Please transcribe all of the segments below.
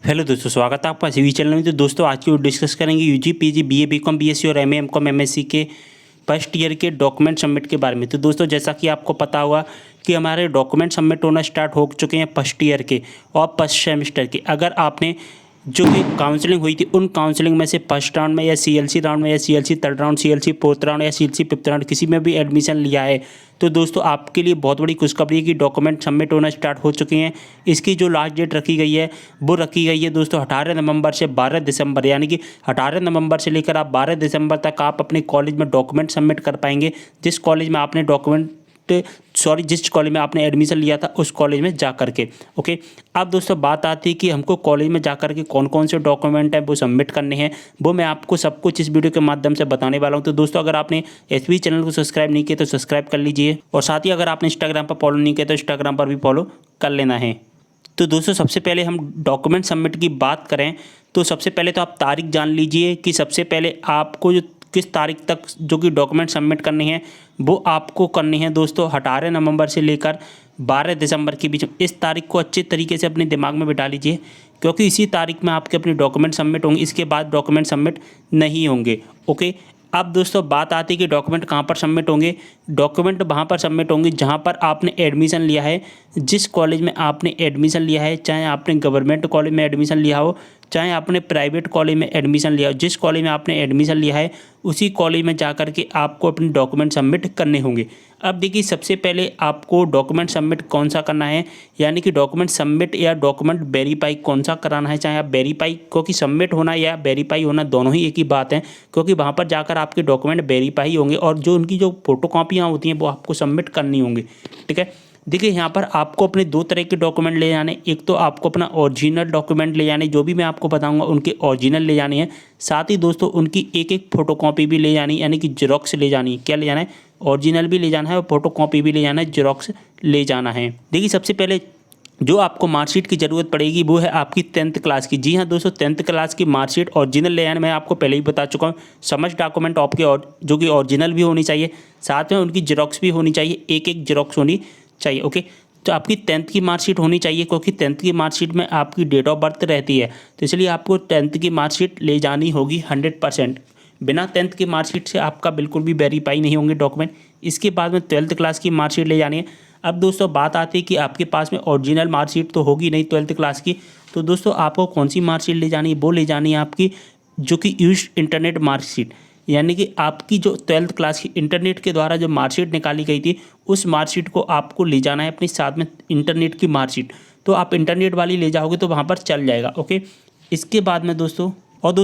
Hello दोस्तों, स्वागत है आपका सीवी चैनल में। तो दोस्तों आज की वीडियो डिस्कस करेंगे UG, PG, BA, BCom, BSc और एमए, एमकॉम, एमएससी के फर्स्ट ईयर के डॉक्यूमेंट सबमिट के बारे में। तो दोस्तों जैसा कि आपको पता हुआ कि हमारे डॉक्यूमेंट सबमिट होना स्टार्ट हो चुके हैं फर्स्ट ईयर के और फर्स्ट सेमेस्टर के। अगर आपने जो भी काउंसलिंग हुई थी उन काउंसलिंग में से फर्स्ट राउंड में या सीएलसी राउंड में या CLC third round, CLC fourth round या सीएलसी फिफ्थ राउंड किसी में भी एडमिशन लिया है तो दोस्तों आपके लिए बहुत बड़ी खुशखबरी है कि डॉक्यूमेंट सबमिट होना स्टार्ट हो चुके हैं। इसकी जो लास्ट डेट रखी गई है वो रखी गई है दोस्तों 18 नवंबर से 12 दिसंबर, यानी कि 18 नवंबर से लेकर आप 12 दिसंबर तक आप अपने कॉलेज में डॉक्यूमेंट सबमिट कर पाएंगे। जिस कॉलेज में आपने जिस कॉलेज में आपने एडमिशन लिया था उस कॉलेज में जा करके। ओके, अब दोस्तों बात आती है कि हमको कॉलेज में जा करके कौन कौन से डॉक्यूमेंट हैं वो सबमिट करने हैं, वो मैं आपको सब कुछ इस वीडियो के माध्यम से बताने वाला हूं। तो दोस्तों अगर आपने एसवी चैनल को सब्सक्राइब नहीं किया तो सब्सक्राइब कर लीजिए, और साथ ही अगर आपने इंस्टाग्राम पर फॉलो नहीं किया तो इंस्टाग्राम पर भी फॉलो कर लेना है। तो दोस्तों सबसे पहले हम डॉक्यूमेंट सबमिट की बात करें तो सबसे पहले तो आप तारीख जान लीजिए कि सबसे पहले आपको जो किस तारीख तक जो कि डॉक्यूमेंट सबमिट करने हैं वो आपको करनी है दोस्तों 18 नवंबर से लेकर 12 दिसंबर के बीच। इस तारीख को अच्छे तरीके से अपने दिमाग में बिठा लीजिए, क्योंकि इसी तारीख में आपके अपने डॉक्यूमेंट सबमिट होंगे, इसके बाद डॉक्यूमेंट सबमिट नहीं होंगे। ओके, अब दोस्तों बात आती है कि डॉक्यूमेंट कहाँ पर सबमिट होंगे। डॉक्यूमेंट वहाँ पर सबमिट होंगे जहाँ पर आपने एडमिशन लिया है। जिस कॉलेज में आपने एडमिशन लिया है, चाहे आपने गवर्नमेंट कॉलेज में एडमिशन लिया हो चाहे आपने प्राइवेट कॉलेज में एडमिशन लिया हो, जिस कॉलेज में आपने एडमिशन लिया है उसी कॉलेज में जा कर के आपको अपने डॉक्यूमेंट सबमिट करने होंगे। अब देखिए सबसे पहले आपको डॉक्यूमेंट सबमिट कौन सा करना है, यानी कि डॉक्यूमेंट सबमिट या डॉक्यूमेंट वेरीफाई कौन सा कराना है। चाहे आप वेरीफाई, क्योंकि सबमिट होना या वेरीफाई होना दोनों ही एक ही बात है, क्योंकि वहाँ पर जाकर आपके डॉक्यूमेंट वेरीफाई होंगे और जो उनकी जो फोटोकॉपियाँ होती हैं वो आपको सबमिट करनी होंगी। ठीक है, देखिए यहाँ पर आपको अपने दो तरह के डॉक्यूमेंट ले जाने। एक तो आपको अपना ओरिजिनल डॉक्यूमेंट ले जाने, जो भी मैं आपको बताऊंगा उनके ओरिजिनल ले जाने हैं। साथ ही दोस्तों उनकी एक एक फ़ोटोकॉपी भी ले जानी, यानी कि जेरॉक्स ले जानी है। क्या ले जाना है? ओरिजिनल भी ले जाना है और फोटोकॉपी भी ले जाना है, जेरॉक्स ले जाना है। देखिए सबसे पहले जो आपको मार्कशीट की ज़रूरत पड़ेगी वो है आपकी 10th क्लास की। जी हाँ दोस्तों, 10th क्लास की मार्कशीट ओरिजिनल ले आने, मैं आपको पहले ही बता चुका हूँ। समस्त डॉक्यूमेंट आपके और जो कि ओरिजिनल भी होनी चाहिए, साथ में उनकी जेरॉक्स भी होनी चाहिए, एक एक जेरॉक्स होनी चाहिए। ओके, तो आपकी 10th की मार्कशीट होनी चाहिए, क्योंकि 10th की मार्कशीट में आपकी डेट ऑफ बर्थ रहती है, तो इसलिए आपको 10th की मार्कशीट ले जानी होगी 100%। बिना 10th की मार्कशीट से आपका बिल्कुल भी वेरीफाई नहीं होंगे डॉक्यूमेंट। इसके बाद में 12th क्लास की मार्कशीट ले जानी है। अब दोस्तों बात आती है कि आपके पास में ओरिजिनल मार्कशीट तो होगी नहीं 12th क्लास की, तो दोस्तों आपको कौन सी मार्कशीट ले जानी है? वो ले जानी है आपकी जो कि यूज्ड इंटरनेट मार्कशीट, यानी कि आपकी जो 12th क्लास की इंटरनेट के द्वारा जो मार्कशीट निकाली गई थी उस मार्कशीट को आपको ले जाना है अपने साथ में, इंटरनेट की मार्कशीट। तो आप इंटरनेट वाली ले जाओगे तो वहाँ पर चल जाएगा। ओके, इसके बाद में दोस्तों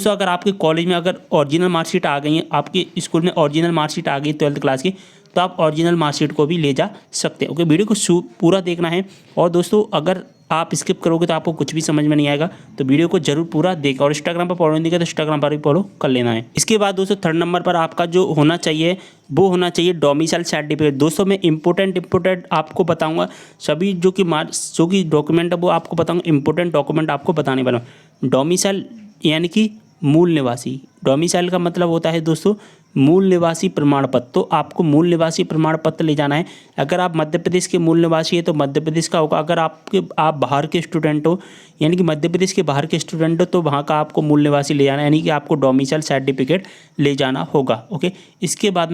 अगर आपके कॉलेज में अगर ओरिजिनल मार्कशीट आ गई है, आपके स्कूल में ओरिजिनल मार्कशीट आ गई 12th क्लास की, तो आप ओरिजिनल मार्कशीट को भी ले जा सकते हैं। ओके, वीडियो को पूरा देखना है, और दोस्तों अगर आप स्किप करोगे तो आपको कुछ भी समझ में नहीं आएगा, तो वीडियो को जरूर पूरा देखा। और इंस्टाग्राम पर फॉलो नहीं किया तो इंस्टाग्राम पर भी फॉलो कर लेना है। इसके बाद दोस्तों 3rd नंबर पर आपका जो होना चाहिए वो होना चाहिए डोमिसाइल सर्टिफिकेट। दोस्तों मैं इंपॉर्टेंट आपको बताऊंगा, सभी जो कि डॉक्यूमेंट है वो आपको बताऊंगा, इंपॉर्टेंट डॉक्यूमेंट आपको बताने वाला हूँ। डोमिसाइल यानी कि मूल निवासी, डोमिसाइल का मतलब होता है दोस्तों मूल निवासी प्रमाण पत्र। तो आपको मूल निवासी प्रमाण पत्र ले जाना है। अगर आप मध्य प्रदेश के मूल निवासी है तो मध्य प्रदेश का होगा। अगर आप बाहर के स्टूडेंट हो, यानी कि मध्य प्रदेश के बाहर के स्टूडेंट हो, तो वहाँ का आपको मूल निवासी ले जाना है, यानी कि आपको डोमिसाइल सर्टिफिकेट ले जाना होगा। ओके, इसके बाद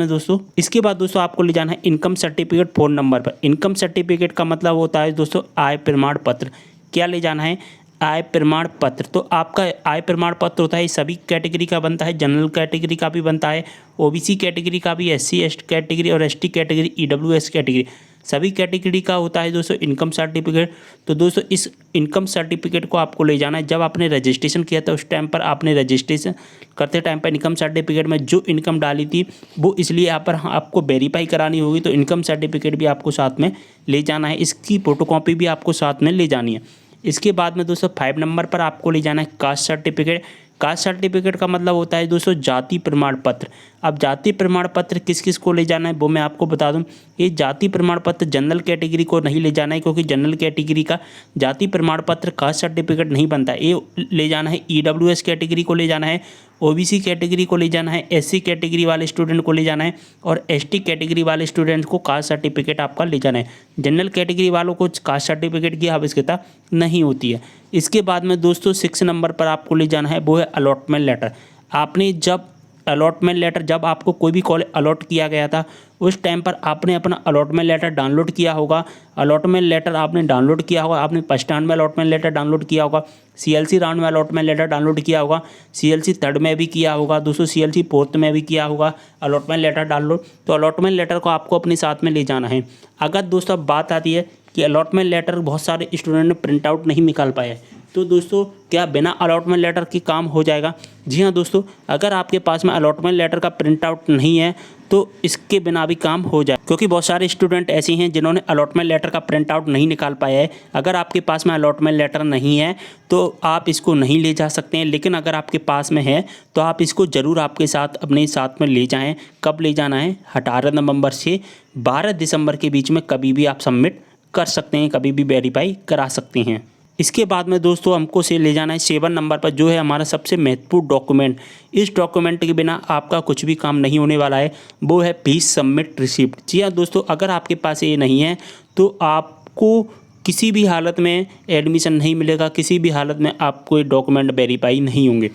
दोस्तों आपको ले जाना है इनकम सर्टिफिकेट 4 नंबर पर। इनकम सर्टिफिकेट का मतलब होता है दोस्तों आय प्रमाण पत्र। क्या ले जाना है? आय प्रमाण पत्र। तो आपका आय प्रमाण पत्र होता है सभी कैटेगरी का बनता है, जनरल कैटेगरी का भी बनता है, ओबीसी कैटेगरी का भी, एससी एसटी कैटेगरी और एसटी कैटेगरी, ईडब्ल्यूएस कैटेगरी, सभी कैटेगरी का होता है दोस्तों इनकम सर्टिफिकेट। तो दोस्तों इस इनकम सर्टिफिकेट को आपको ले जाना है। जब आपने रजिस्ट्रेशन किया था उस टाइम पर आपने रजिस्ट्रेशन करते टाइम पर इनकम सर्टिफिकेट में जो इनकम डाली थी वो इसलिए यहाँ पर आपको वेरीफाई करानी होगी, तो इनकम सर्टिफिकेट भी आपको साथ में ले जाना है। इसकी फोटोकॉपी भी आपको साथ में ले जानी है। इसके बाद में दोस्तों 5 नंबर पर आपको ले जाना है कास्ट सर्टिफिकेट। कास्ट सर्टिफिकेट का मतलब होता है दोस्तों जाति प्रमाण पत्र। अब जाति प्रमाण पत्र किस किस को ले जाना है वो मैं आपको बता दूं। ये जाति प्रमाण पत्र जनरल कैटेगरी को नहीं ले जाना है, क्योंकि जनरल कैटेगरी का जाति प्रमाण पत्र कास्ट सर्टिफिकेट नहीं बनता है। ये ले जाना है ईडब्ल्यूएस कैटेगरी को ले जाना है, ओबीसी कैटेगरी को ले जाना है, एससी कैटेगरी वाले स्टूडेंट को ले जाना है और एसटी कैटेगरी वाले स्टूडेंट को कास्ट सर्टिफिकेट आपका ले जाना है। जनरल कैटेगरी वालों को कास्ट सर्टिफिकेट की आवश्यकता नहीं होती है। इसके बाद में दोस्तों 6 नंबर पर आपको ले जाना है, वो है अलॉटमेंट लेटर। आपने जब अलॉटमेंट लेटर, जब आपको कोई भी कॉलेज अलॉट किया गया था उस टाइम पर आपने अपना अलॉटमेंट लेटर डाउनलोड किया होगा। अलॉटमेंट लेटर आपने डाउनलोड किया होगा, आपने फर्स्ट राउंड में अलॉटमेंट लेटर डाउनलोड किया होगा, सीएलसी राउंड में अलॉटमेंट लेटर डाउनलोड किया होगा, सीएलसी थर्ड में भी किया होगा, दोस्तों सीएलसी फोर्थ में भी किया होगा अलॉटमेंट लेटर डाउनलोड। तो अलॉटमेंट लेटर को आपको अपने साथ में ले जाना है। अगर दोस्तों अब बात आती है कि अलॉटमेंट लेटर बहुत सारे स्टूडेंट ने प्रिंट आउट नहीं निकाल पाए, तो दोस्तों क्या बिना अलॉटमेंट लेटर के काम हो जाएगा? जी हाँ दोस्तों, अगर आपके पास में अलॉटमेंट लेटर का प्रिंट आउट नहीं है तो इसके बिना भी काम हो जाए, क्योंकि बहुत सारे स्टूडेंट ऐसे हैं जिन्होंने अलॉटमेंट लेटर का प्रिंट आउट नहीं निकाल पाया है। अगर आपके पास में अलॉटमेंट लेटर नहीं है तो आप इसको नहीं ले जा सकते हैं, लेकिन अगर आपके पास में है तो आप इसको ज़रूर आपके साथ अपने साथ में ले जाएँ। कब ले जाना है? 18 नवंबर से 12 दिसंबर के बीच में कभी भी आप सबमिट कर सकते हैं, कभी भी वेरीफाई करा सकते हैं। इसके बाद में दोस्तों हमको से ले जाना है 7 नंबर पर, जो है हमारा सबसे महत्वपूर्ण डॉक्यूमेंट। इस डॉक्यूमेंट के बिना आपका कुछ भी काम नहीं होने वाला है, वो है फीस सबमिट रिसिप्ट। जी हाँ दोस्तों, अगर आपके पास ये नहीं है तो आपको किसी भी हालत में एडमिशन नहीं मिलेगा, किसी भी हालत में आपको ये डॉक्यूमेंट वेरीफाई नहीं होंगे।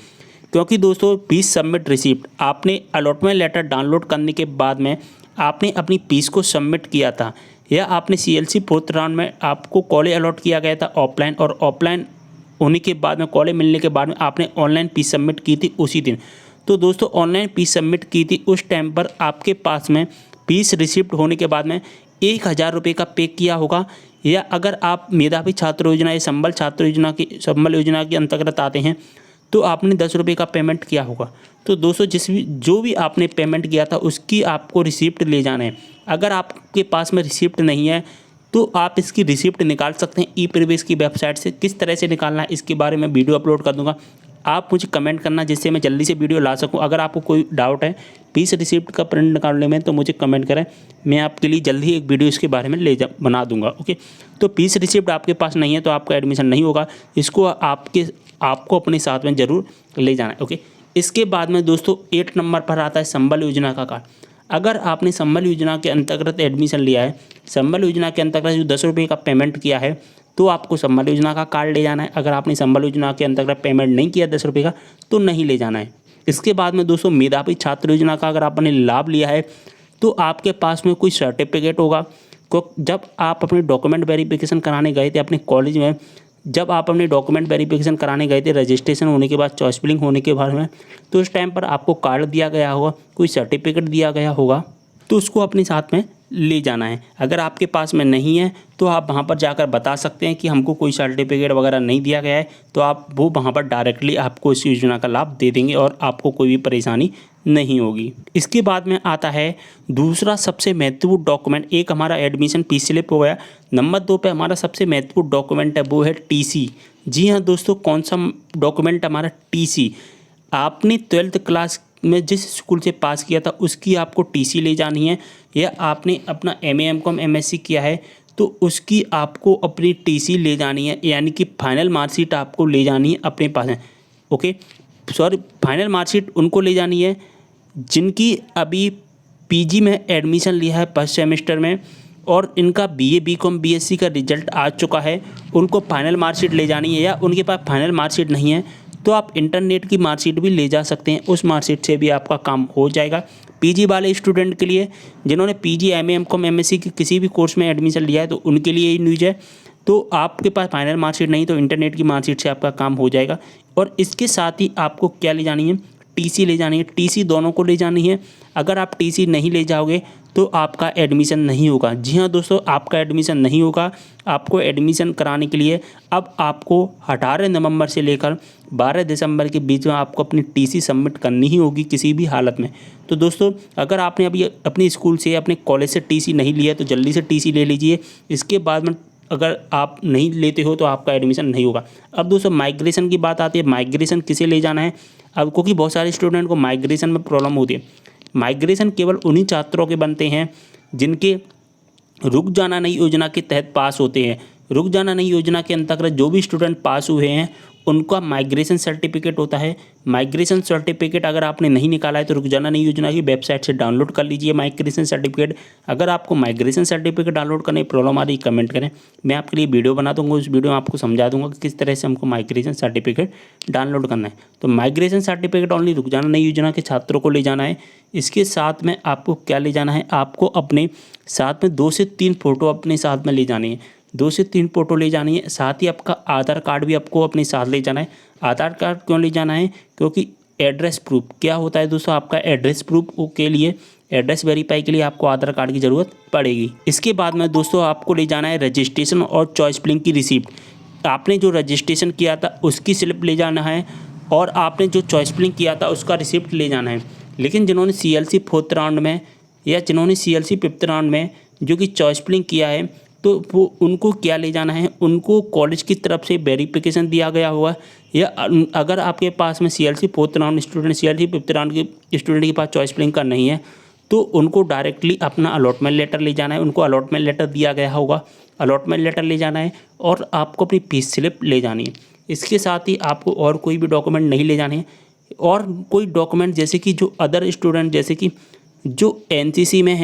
क्योंकि दोस्तों फीस सबमिट रिसिप्ट, आपने अलॉटमेंट लेटर डाउनलोड करने के बाद में आपने अपनी फीस को सबमिट किया था, या आपने सीएलसी फोर्थ राउंड में आपको कॉलेज अलॉट किया गया था ऑफलाइन, और ऑफलाइन होने के बाद में कॉलेज मिलने के बाद में आपने ऑनलाइन फीस सबमिट की थी उसी दिन। तो दोस्तों ऑनलाइन फीस सबमिट की थी उस टाइम पर आपके पास में फीस रिसिप्ट होने के बाद में 1000 रुपये का पे किया होगा, या अगर आप मेधावी छात्र योजना या संबल छात्र योजना की संबल योजना के अंतर्गत आते हैं तो आपने 10 रुपये का पेमेंट किया होगा। तो दोस्तों जो भी आपने पेमेंट किया था उसकी आपको रिसिप्ट ले जाना है। अगर आपके पास में रिसिप्ट नहीं है तो आप इसकी रिसिप्ट निकाल सकते हैं ई प्रवेश की वेबसाइट से। किस तरह से निकालना है इसके बारे में वीडियो अपलोड कर दूंगा, आप मुझे कमेंट करना जिससे मैं जल्दी से वीडियो ला सकूं। अगर आपको कोई डाउट है फीस रिसिप्ट का प्रिंट निकालने में तो मुझे कमेंट करें, मैं आपके लिए जल्दी ही एक वीडियो इसके बारे में बना दूंगा। ओके, तो फीस रिसिप्ट आपके पास नहीं है तो आपका एडमिशन नहीं होगा, इसको आपको अपने साथ में ज़रूर ले जाना है। ओके, इसके बाद में दोस्तों 8 नंबर पर आता है संबल योजना का कार्ड। अगर आपने संबल योजना के अंतर्गत एडमिशन लिया है, संबल योजना के अंतर्गत जो 10 रुपये का पेमेंट किया है, तो आपको संबल योजना का कार्ड ले जाना है। अगर आपने संबल योजना के अंतर्गत पेमेंट नहीं किया 10 रुपये का तो नहीं ले जाना है। इसके बाद में दोस्तों मेधावी छात्र योजना का अगर आपने लाभ लिया है तो आपके पास में कोई सर्टिफिकेट होगा। जब आप अपने डॉक्यूमेंट वेरिफिकेशन कराने गए थे अपने कॉलेज में, जब आप अपने डॉक्यूमेंट वेरिफिकेशन कराने गए थे रजिस्ट्रेशन होने के बाद, चॉइस फिलिंग होने के बाद में, तो उस टाइम पर आपको कार्ड दिया गया होगा, कोई सर्टिफिकेट दिया गया होगा, तो उसको अपने साथ में ले जाना है। अगर आपके पास में नहीं है तो आप वहाँ पर जाकर बता सकते हैं कि हमको कोई सर्टिफिकेट वगैरह नहीं दिया गया है, तो आप वो वहाँ पर डायरेक्टली आपको इस योजना का लाभ दे देंगे और आपको कोई भी परेशानी नहीं होगी। इसके बाद में आता है दूसरा सबसे महत्वपूर्ण डॉक्यूमेंट। एक हमारा एडमिशन फीस स्लिप हो गया, नंबर 2 पे हमारा सबसे महत्वपूर्ण डॉक्यूमेंट है वो है टीसी। जी हाँ दोस्तों, कौन सा डॉक्यूमेंट हमारा? टीसी। आपने 12th क्लास में जिस स्कूल से पास किया था उसकी आपको टीसी ले जानी है, या आपने अपना MA MCOM MSc किया है तो उसकी आपको अपनी टीसी ले जानी है, यानी कि फाइनल मार्कशीट आपको ले जानी है अपने पास है। ओके, सॉरी, फाइनल मार्कशीट उनको ले जानी है जिनकी अभी पीजी में एडमिशन लिया है फर्स्ट सेमेस्टर में और इनका BA BCom BSc का रिजल्ट आ चुका है, उनको फाइनल मार्कशीट ले जानी है। या उनके पास फाइनल मार्कशीट नहीं है तो आप इंटरनेट की मार्कशीट भी ले जा सकते हैं, उस मार्कशीट से भी आपका काम हो जाएगा। पीजी वाले स्टूडेंट के लिए, जिन्होंने पीजी MA MCOM MSc की किसी भी कोर्स में एडमिशन लिया है तो उनके लिए ये न्यूज़ है। तो आपके पास फाइनल मार्कशीट नहीं तो इंटरनेट की मार्कशीट से आपका काम हो जाएगा। और इसके साथ ही आपको क्या ले जानी है? टीसी ले जानी है। टीसी दोनों को ले जानी है। अगर आप टीसी नहीं ले जाओगे तो आपका एडमिशन नहीं होगा। जी हाँ दोस्तों, आपका एडमिशन नहीं होगा। आपको एडमिशन कराने के लिए अब आपको 18 नवंबर से लेकर 12 दिसंबर के बीच में आपको अपनी टीसी सबमिट करनी ही होगी किसी भी हालत में। तो दोस्तों, अगर आपने अभी अपनी स्कूल से अपने कॉलेज से टीसी नहीं लिया तो जल्दी से टीसी ले लीजिए। इसके बाद में अगर आप नहीं लेते हो तो आपका एडमिशन नहीं होगा। अब दोस्तों माइग्रेशन की बात आती है, माइग्रेशन किसे ले जाना है? अब क्योंकि बहुत सारे स्टूडेंट को माइग्रेशन में प्रॉब्लम होती है। माइग्रेशन केवल उन्हीं छात्रों के बनते हैं जिनके रुक जाना नई योजना के तहत पास होते हैं। रुक जाना नई योजना के अंतर्गत जो भी स्टूडेंट पास हुए हैं उनका माइग्रेशन सर्टिफिकेट होता है। माइग्रेशन सर्टिफिकेट अगर आपने नहीं निकाला है तो रुक जाना नहीं योजना की वेबसाइट से डाउनलोड कर लीजिए माइग्रेशन सर्टिफिकेट। अगर आपको माइग्रेशन सर्टिफिकेट डाउनलोड करने की प्रॉब्लम आ रही है कमेंट करें, मैं आपके लिए वीडियो बना दूंगा। उस वीडियो में आपको समझा दूंगा कि किस तरह से हमको माइग्रेशन सर्टिफिकेट डाउनलोड करना है। तो माइग्रेशन सर्टिफिकेट ओनली रुक जाना नहीं योजना के छात्रों को ले जाना है। इसके साथ में आपको क्या ले जाना है, आपको अपने साथ में 2 से 3 फ़ोटो अपने साथ में ले जानी है। 2 से 3 फ़ोटो ले जानी है। साथ ही आपका आधार कार्ड भी आपको अपने साथ ले जाना है। आधार कार्ड क्यों ले जाना है, क्योंकि एड्रेस प्रूफ क्या होता है दोस्तों, आपका एड्रेस प्रूफ के लिए, एड्रेस वेरीफाई के लिए आपको आधार कार्ड की ज़रूरत पड़ेगी। इसके बाद में दोस्तों आपको ले जाना है रजिस्ट्रेशन और चॉइस फिलिंग की रिसिप्ट। आपने जो रजिस्ट्रेशन किया था उसकी स्लिप ले जाना है और आपने जो चॉइस फिलिंग किया था उसका रिसिप्ट ले जाना है। लेकिन जिन्होंने CLC 4th राउंड में या जिन्होंने CLC 5th राउंड में जो कि चॉइस फिलिंग किया है तो वो उनको क्या ले जाना है, उनको कॉलेज की तरफ से वेरिफिकेशन दिया गया हुआ, या अगर आपके पास में CLC 4th round student, CLC 5th round के स्टूडेंट के पास चॉइस फिलिंग का नहीं है तो उनको डायरेक्टली अपना अलॉटमेंट लेटर ले जाना है। उनको अलॉटमेंट लेटर दिया गया होगा, अलॉटमेंट लेटर ले जाना है और आपको अपनी फीस स्लिप ले जानी है। इसके साथ ही आपको और कोई भी डॉक्यूमेंट नहीं ले जाने हैं। और कोई डॉक्यूमेंट जैसे कि जो अदर स्टूडेंट जैसे कि जो NCC में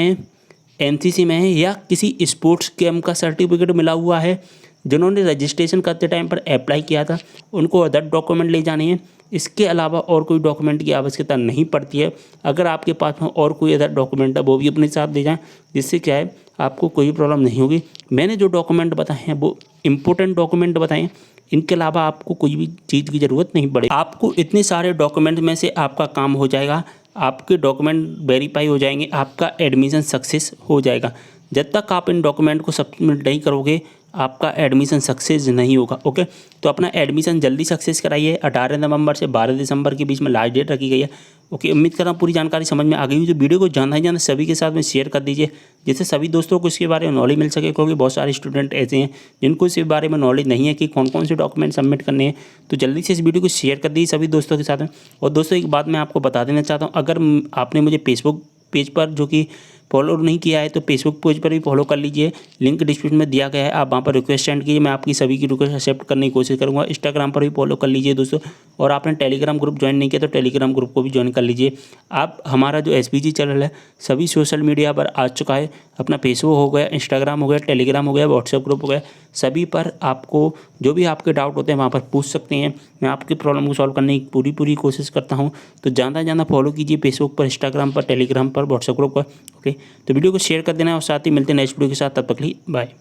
है या किसी स्पोर्ट्स गेम का सर्टिफिकेट मिला हुआ है, जिन्होंने रजिस्ट्रेशन करते टाइम पर अप्लाई किया था, उनको अदर डॉक्यूमेंट ले जाने हैं। इसके अलावा और कोई डॉक्यूमेंट की आवश्यकता नहीं पड़ती है। अगर आपके पास में और कोई अदर डॉक्यूमेंट है वो भी अपने साथ ले जाएं, जिससे क्या है आपको कोई प्रॉब्लम नहीं होगी। मैंने जो डॉक्यूमेंट बताए हैं वो इम्पोर्टेंट डॉक्यूमेंट बताए हैं, इनके अलावा आपको कोई भी चीज़ की ज़रूरत नहीं पड़ेगी। आपको इतने सारे डॉक्यूमेंट में से आपका काम हो जाएगा, आपके डॉक्यूमेंट वेरीफाई हो जाएंगे, आपका एडमिशन सक्सेस हो जाएगा। जब तक आप इन डॉक्यूमेंट को सबमिट नहीं करोगे आपका एडमिशन सक्सेस नहीं होगा। ओके, तो अपना एडमिशन जल्दी सक्सेस कराइए। 18 नवंबर से 12 दिसंबर के बीच में लास्ट डेट रखी गई है। ओके, उम्मीद कर रहा हूँ पूरी जानकारी समझ में आ गई हुई। तो वीडियो को ज़्यादा से ज़्यादा सभी के साथ में शेयर कर दीजिए, जिससे सभी दोस्तों को इसके बारे में नॉलेज मिल सके, क्योंकि बहुत सारे स्टूडेंट ऐसे हैं जिनको इसके बारे में नॉलेज नहीं है कि कौन कौन से डॉक्यूमेंट सबमिट करने हैं। तो जल्दी से इस वीडियो को शेयर कर दीजिए सभी दोस्तों के साथ में। और दोस्तों एक बात मैं आपको बता देना चाहता हूँ, अगर आपने मुझे फेसबुक पेज पर जो कि फॉलो नहीं किया है तो फेसबुक पेज पर भी फॉलो कर लीजिए, लिंक डिस्क्रिप्शन में दिया गया है। आप वहाँ पर रिक्वेस्ट सेंड कीजिए, मैं आपकी सभी की रिक्वेस्ट एक्सेप्ट करने की कोशिश करूँगा। इंस्टाग्राम पर भी फॉलो कर लीजिए दोस्तों। और आपने टेलीग्राम ग्रुप ज्वाइन नहीं किया तो टेलीग्राम ग्रुप को भी ज्वाइन कर लीजिए। आप हमारा जो SPG चैनल है सभी सोशल मीडिया पर आ चुका है। अपना फेसबुक हो गया, इंस्टाग्राम हो गया, टेलीग्राम हो गया, व्हाट्सएप ग्रुप हो गया, सभी पर आपको जो भी आपके डाउट होते हैं वहाँ पर पूछ सकते हैं। मैं आपकी प्रॉब्लम को सॉल्व करने की पूरी कोशिश करता हूँ। तो ज़्यादा से ज़्यादा फॉलो कीजिए फेसबुक पर, इंस्टाग्राम पर, टेलीग्राम पर, व्हाट्सएप ग्रुप पर। ओके, तो वीडियो को शेयर कर देना और साथ ही मिलते हैं नेक्स्ट वीडियो के साथ। तब तक के लिए बाय।